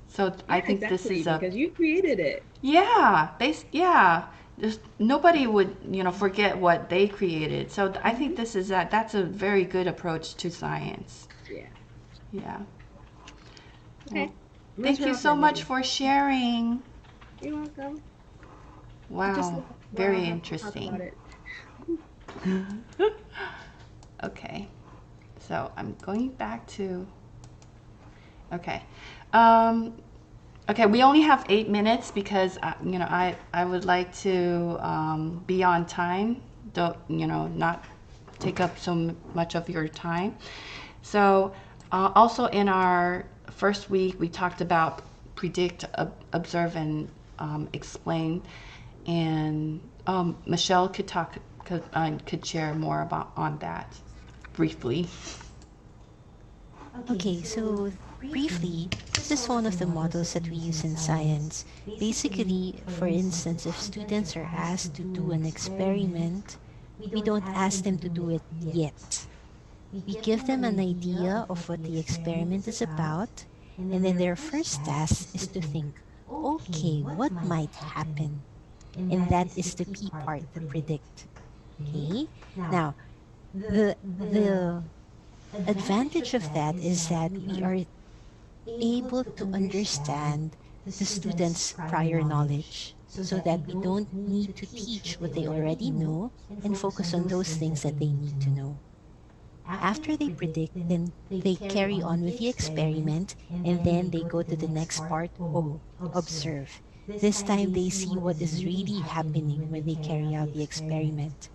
So I Yeah, think this exactly, is a because you created it. yeah, yeah. Just nobody would, forget what they created. So I think this is that's a very good approach to science. Yeah. Yeah. Okay. Well, I'm gonna thank turn you off my so much video. for sharing. You're welcome. I just Wow, love where I'll very have to talk about interesting. it. Okay, so I'm going back to, okay. Um, okay, we only have 8 minutes because, I would like to be on time, don't, not take up so much of your time. So also in our first week, we talked about predict, observe, and explain. And Michelle could share more about on that briefly. Okay, so briefly, this is one of the models that we use in science. Basically, for instance, if students are asked to do an experiment, we don't ask them to do it yet. We give them an idea of what the experiment is about, and then their first task is to think, okay, what might happen? And that is the P part, the predict. Okay? Now, the advantage of that is that we are able to understand the students' prior knowledge so that we don't need to teach what they already know and focus on those things that they need to know. After they predict, then they carry on with the experiment and then they go to the next part. Oh, observe. This time they see what is really happening when they carry out the experiment.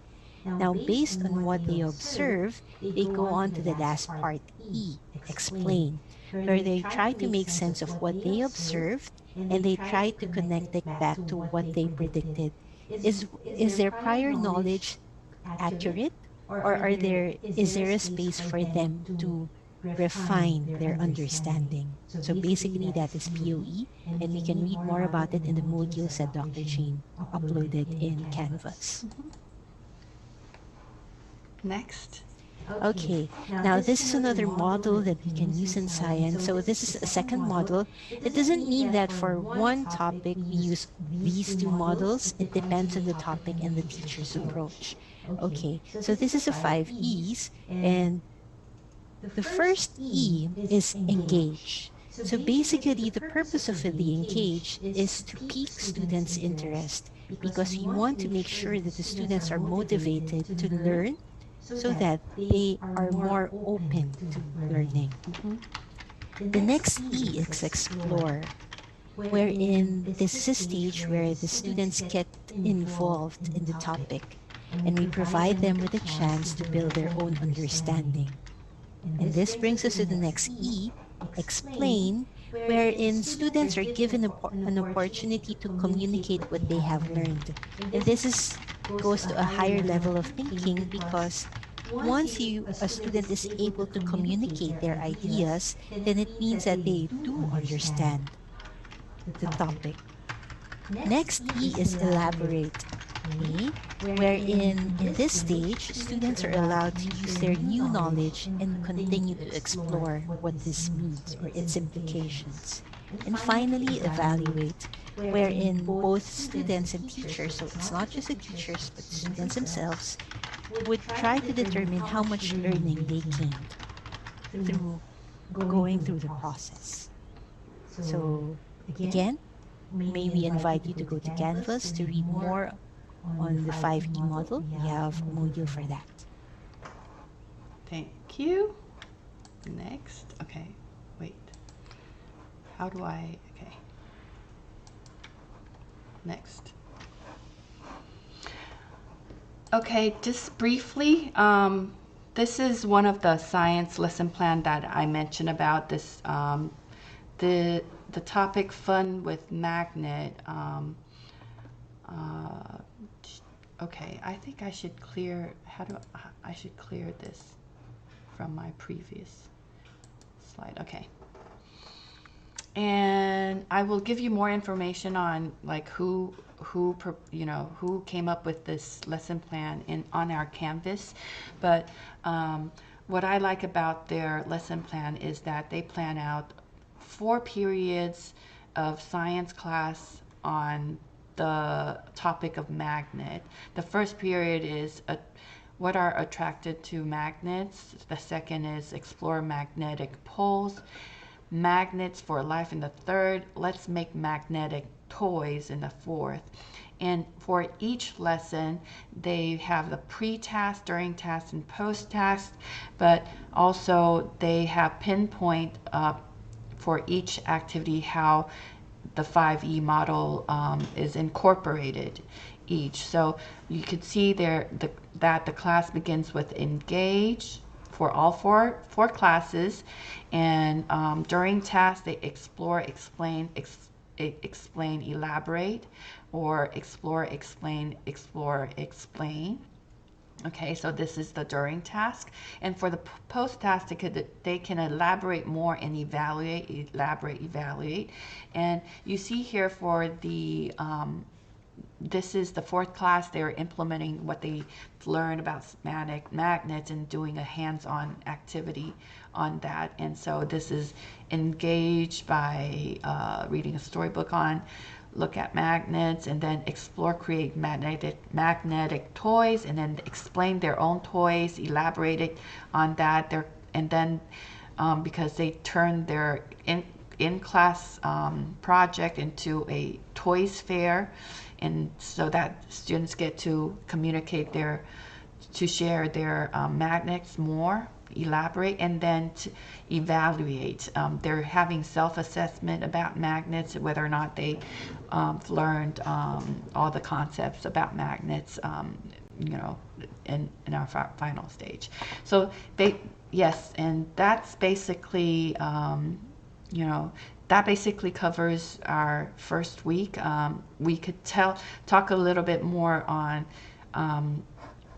Now, based on what they observe, they go on to the last part, E, explain, where they try to make sense of what they observed and they try to connect it back to what they predicted. Is their prior knowledge accurate, or is there a space for them to refine their understanding? So basically that is POE, and we can read more about it in the modules that Dr. Jane uploaded in Canvas. Next. Okay, now this is another model that we can use in science. So this is a second model. It doesn't mean that for one topic we use these two models. It depends on the topic and the teacher's approach. Okay, so this is a 5 E's, and the first E is engage. So basically, the purpose of the engage is to pique students' interest because we want to make sure that the students are motivated to learn so that they are more open to learning. The next E is explore, wherein this is a stage where the students get involved in the topic and we provide them with a chance to build their own understanding. And this brings us to the next E, explain, wherein students are given an opportunity to communicate what they have learned. And this goes to a higher level of thinking because once a student is able to communicate their ideas, then it means that they do understand the topic. Next E is elaborate, okay? Wherein in this stage, students are allowed to use their new knowledge and continue to explore what this means or its implications. And finally, evaluate, wherein both students and teachers, so it's not just the teachers, but the students themselves, would try to determine how much learning they gained through going through the process. So again, may we invite you to go to Canvas to read more on the 5E model. We have a module for that. Thank you. Next. Okay, wait. How do I, okay. Next. Okay, just briefly, this is one of the science lesson plan that I mentioned about this, the topic fun with magnet. Okay, I think I should clear, I should clear this from my previous slide. Okay. And I will give you more information on like who came up with this lesson plan on our Canvas. But what I like about their lesson plan is that they plan out 4 periods of science class on the topic of magnet. The first period is what are attracted to magnets. The second is explore magnetic poles. Magnets for life in the third. Let's make magnetic toys in the fourth. And for each lesson, they have the pre-task, during task, and post-task, but also they have pinpoint for each activity how the 5E model is incorporated each. So you could see there that the class begins with engage for all four classes, and during tasks they explore, explain, elaborate, or explore, explain, explore, explain. Okay, so this is the during task, and for the post task, they can elaborate more and evaluate, evaluate. And you see here for the this is the 4th class. They're implementing what they learned about magnets and doing a hands-on activity on that. And so this is engaged by reading a storybook on look at magnets, and then explore, create magnetic toys, and then explain their own toys, elaborated on that. And then because they turn their in-class project into a toys fair, and so that students get to communicate to share their magnets more, elaborate, and then to evaluate. They're having self-assessment about magnets, whether or not they learned all the concepts about magnets, in our final stage. So yes, and that's basically, that basically covers our first week. We could talk a little bit more on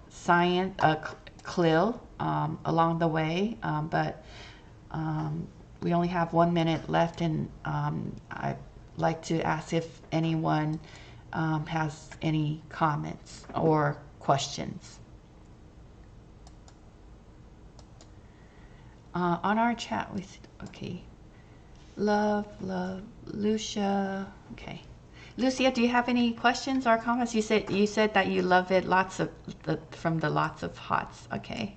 science, CLIL, along the way, but we only have 1 minute left, and I'd like to ask if anyone has any comments or questions. On our chat, okay. Love, Lucia. Okay, Lucia, do you have any questions or comments? You said that you love it. Lots of from the lots of hots. Okay,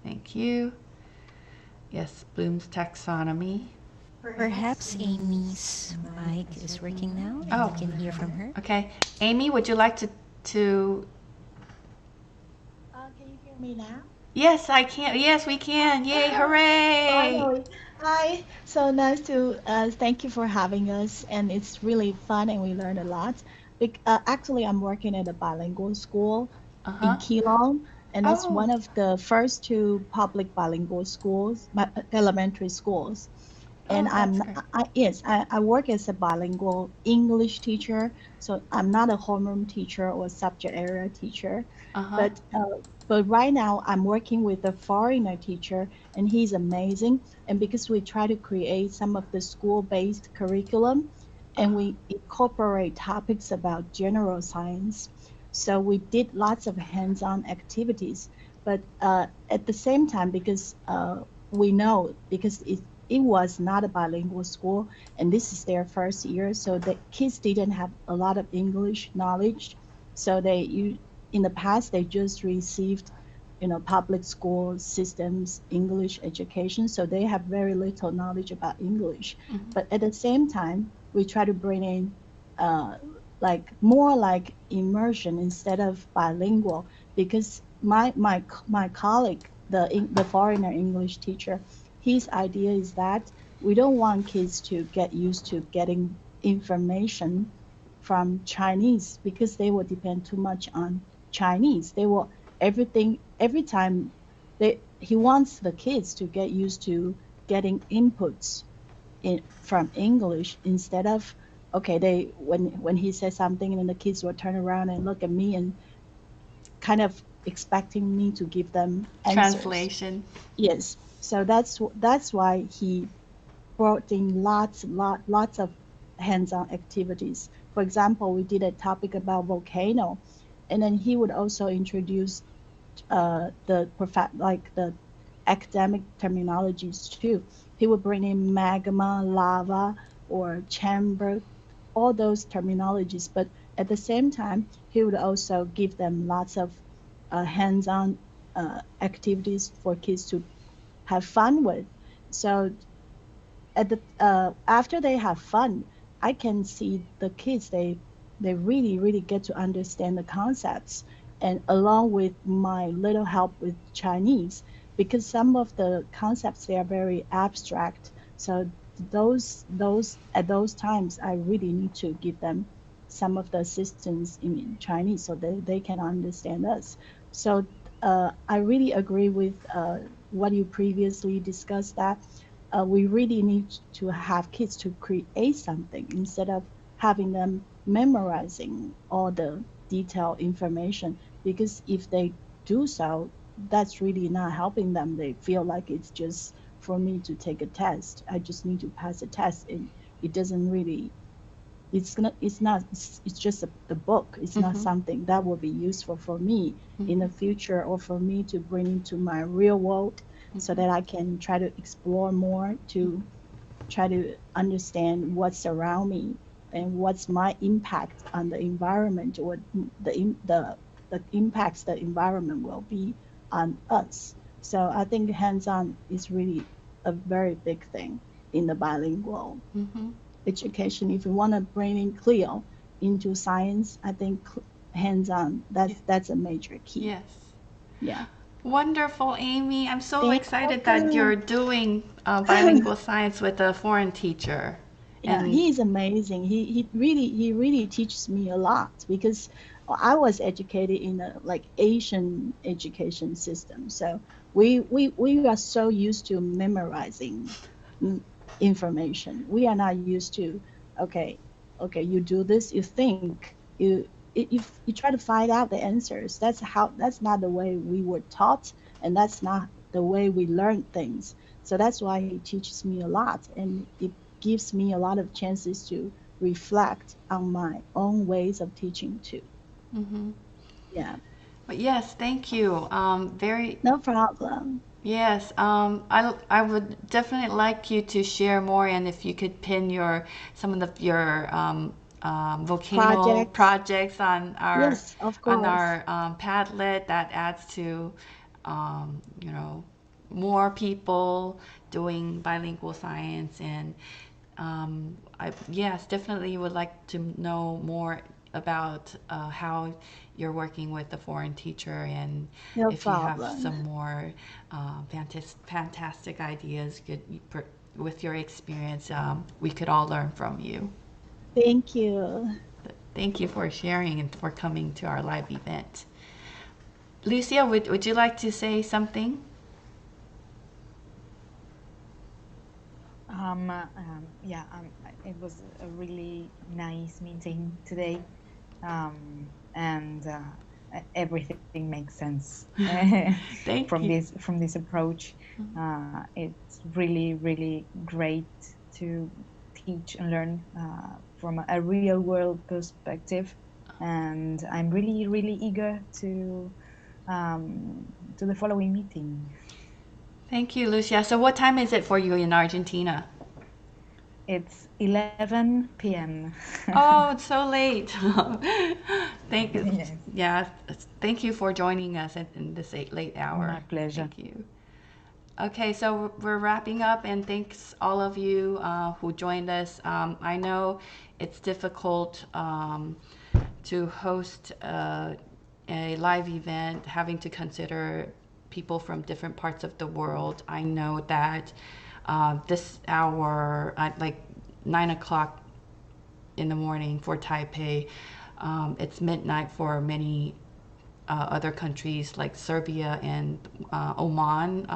thank you. Yes, Bloom's taxonomy. Perhaps Amy's mic is working now, and we can hear from her. Okay, Amy, would you like to? Can you hear me now? Yes, I can. Yes, we can. Yay, hooray! Finally. Hi. So nice to thank you for having us, and it's really fun, and we learned a lot. Actually, I'm working at a bilingual school in Uh-huh. Keelung, and it's Oh, one of the first two public bilingual schools, elementary schools. And oh, that's great. yes, I work as a bilingual English teacher, so I'm not a homeroom teacher or subject area teacher, Uh-huh. but right now I'm working with a foreigner teacher, and he's amazing. And because we try to create some of the school-based curriculum, and Uh-huh. we incorporate topics about general science, so we did lots of hands-on activities. But at the same time, because we know because it was not a bilingual school, and this is their first year, so the kids didn't have a lot of English knowledge. So in the past they just received, public school systems English education, so they have very little knowledge about English. Mhm. But at the same time, we try to bring in uh, like more like immersion instead of bilingual, because my colleague, the foreigner English teacher, his idea is that we don't want kids to get used to getting information from Chinese because they will depend too much on Chinese. They will everything every time he wants the kids to get used to getting inputs from English instead of, okay, they when he says something, and then the kids will turn around and look at me and kind of expecting me to give them answers. Translation. Yes. So that's why he brought in lots of hands-on activities. For example, we did a topic about volcano, and then he would also introduce the academic terminologies too. He would bring in magma, lava, or chamber, all those terminologies. But at the same time, he would also give them lots of hands-on activities for kids to have fun with. So after they have fun, I can see the kids, they really get to understand the concepts, and along with my little help with Chinese, because some of the concepts, they are very abstract. So those at those times I really need to give them some of the assistance in Chinese so they can understand us. So I really agree with what you previously discussed, that we really need to have kids to create something instead of having them memorizing all the detailed information. Because if they do so, that's really not helping them. They feel like it's just for me to take a test. I just need to pass a test, and it doesn't really. It's not. It's just a book. It's not Mhm. something that will be useful for me in the Mhm. future, or for me to bring into my real world, so Mhm. that I can try to explore more, to try to understand what's around me and what's my impact on the environment, or the impacts the environment will be on us. So I think hands-on is really a very big thing in the bilingual Mhm. education. If you want to bring in CLIL into science, I think hands-on, Yeah. that's a major key. Yes. Yeah. Wonderful, Amy. I'm so Thank excited that you're you. doing bilingual science with a foreign teacher. Yeah, And he is amazing. He really teaches me a lot, because I was educated in a like Asian education system. So we are so used to memorizing mm, information. We are not used to, okay, you do this, you think, you try to find out the answers. That's not the way we were taught, and that's not the way we learn things. So that's why he teaches me a lot, and it gives me a lot of chances to reflect on my own ways of teaching too. mhm. Yeah, But yes, thank you. Very no problem. yes. I would definitely like you to share more, and if you could pin some of your volcano Projects, projects on yes, of course. our Padlet, that adds to you know, more people doing bilingual science. And I yes, definitely would like to know more about how you're working with the foreign teacher, and No if you have problem. some more fantastic ideas with your experience, we could all learn from you. Thank you. Thank you for sharing and for coming to our live event. Lucia, would you like to say something? Yeah, it was a really nice meeting today, and everything makes sense Thank from you. this approach. It's really great to teach and learn from a real world perspective, and I'm really eager to the following meeting. Thank you, Lucia. So what time is it for you in Argentina? It's 11 p.m. Oh, it's so late. Thank you. Yes. Yeah, thank you for joining us in this late hour. My pleasure. Thank you. Okay, so we're wrapping up, and thanks all of you who joined us. I know it's difficult to host a live event, having to consider people from different parts of the world. I know that this hour, at like 9 o'clock in the morning for Taipei, it's midnight for many other countries like Serbia and Oman.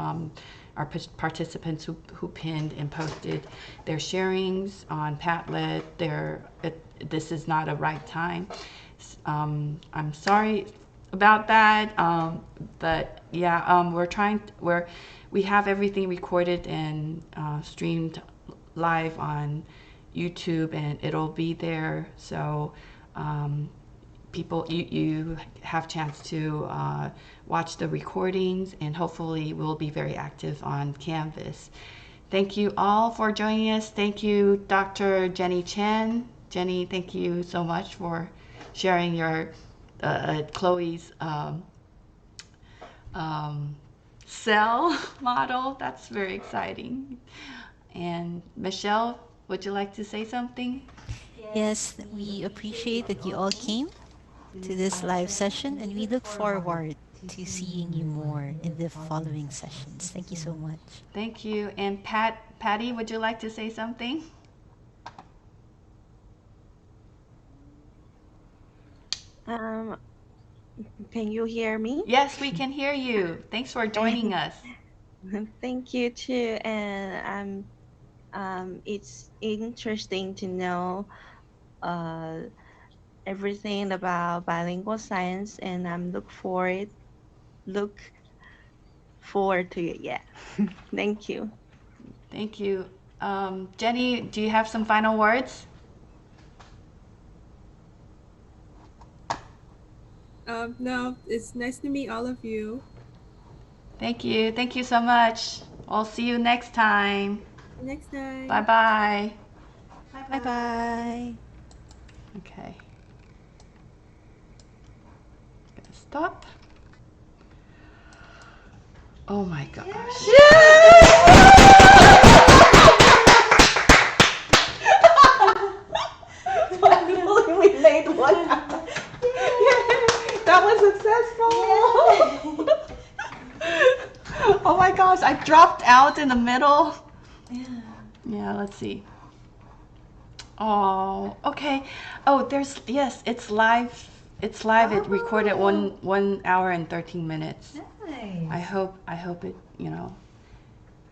Our participants who pinned and posted their sharings on Padlet, this is not a right time. I'm sorry about that, but yeah, we have everything recorded and streamed live on YouTube, and it'll be there. So people, you have chance to watch the recordings, and hopefully we'll be very active on Canvas. Thank you all for joining us. Thank you, Dr. Jenny Chen. Jenny, thank you so much for sharing your Chloe's cell model. That's very exciting. And Michelle, would you like to say something? Yes, we appreciate that you all came to this live session, and we look forward to seeing you more in the following sessions. Thank you so much. Thank you. And Patty, would you like to say something? Can you hear me? Yes, we can hear you. Thanks for joining us. Thank you too, and it's interesting to know everything about bilingual science, and I'm look forward to it. Yeah, thank you. Thank you. Jenny, do you have some final words? No, it's nice to meet all of you. Thank you. Thank you so much. I'll see you next time. Next time. Bye-bye. Bye bye. Okay. Gonna stop. Oh my gosh. Finally, we made one. That was successful. Oh my gosh, I dropped out in the middle. Yeah, let's see. Oh, okay. Oh, yes, it's live. It's live. It recorded 1 hour and 13 minutes. Nice. I hope it,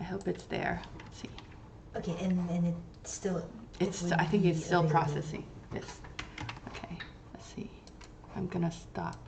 I hope it's there. Let's see. Okay, and it's still. I think it's still processing. Yes. Okay. Let's see. I'm gonna stop.